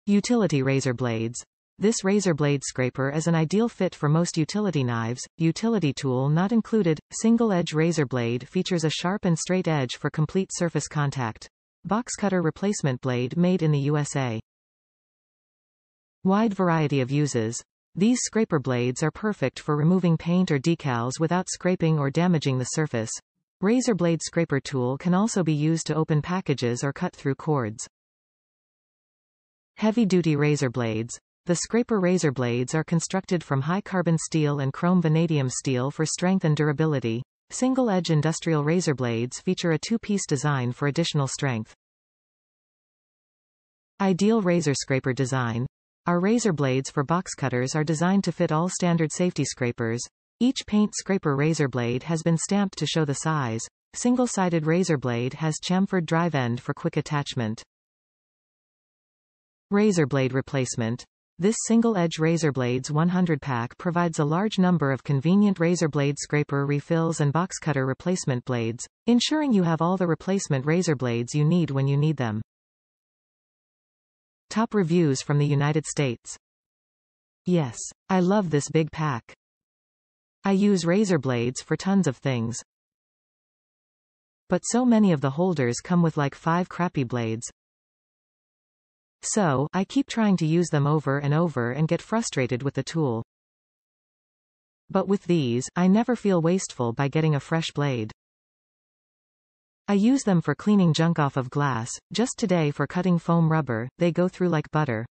Utility razor blades. This razor blade scraper is an ideal fit for most utility knives, utility tool not included. Single-edge razor blade features a sharp and straight edge for complete surface contact. Box cutter replacement blade made in the USA. Wide variety of uses. These scraper blades are perfect for removing paint or decals without scraping or damaging the surface. Razor blade scraper tool can also be used to open packages or cut through cords. Heavy-duty razor blades. The scraper razor blades are constructed from high-carbon steel and chrome vanadium steel for strength and durability. Single-edge industrial razor blades feature a two-piece design for additional strength. Ideal razor scraper design. Our razor blades for box cutters are designed to fit all standard safety scrapers. Each paint scraper razor blade has been stamped to show the size. Single-sided razor blade has chamfered drive end for quick attachment. Razor blade replacement. This single-edge razor blades 100 pack provides a large number of convenient razor blade scraper refills and box cutter replacement blades, ensuring you have all the replacement razor blades you need when you need them. Top reviews from the United States. Yes, I love this big pack. I use razor blades for tons of things. But so many of the holders come with like 5 crappy blades. So, I keep trying to use them over and over and get frustrated with the tool. But with these, I never feel wasteful by getting a fresh blade. I use them for cleaning junk off of glass. Just today for cutting foam rubber, they go through like butter.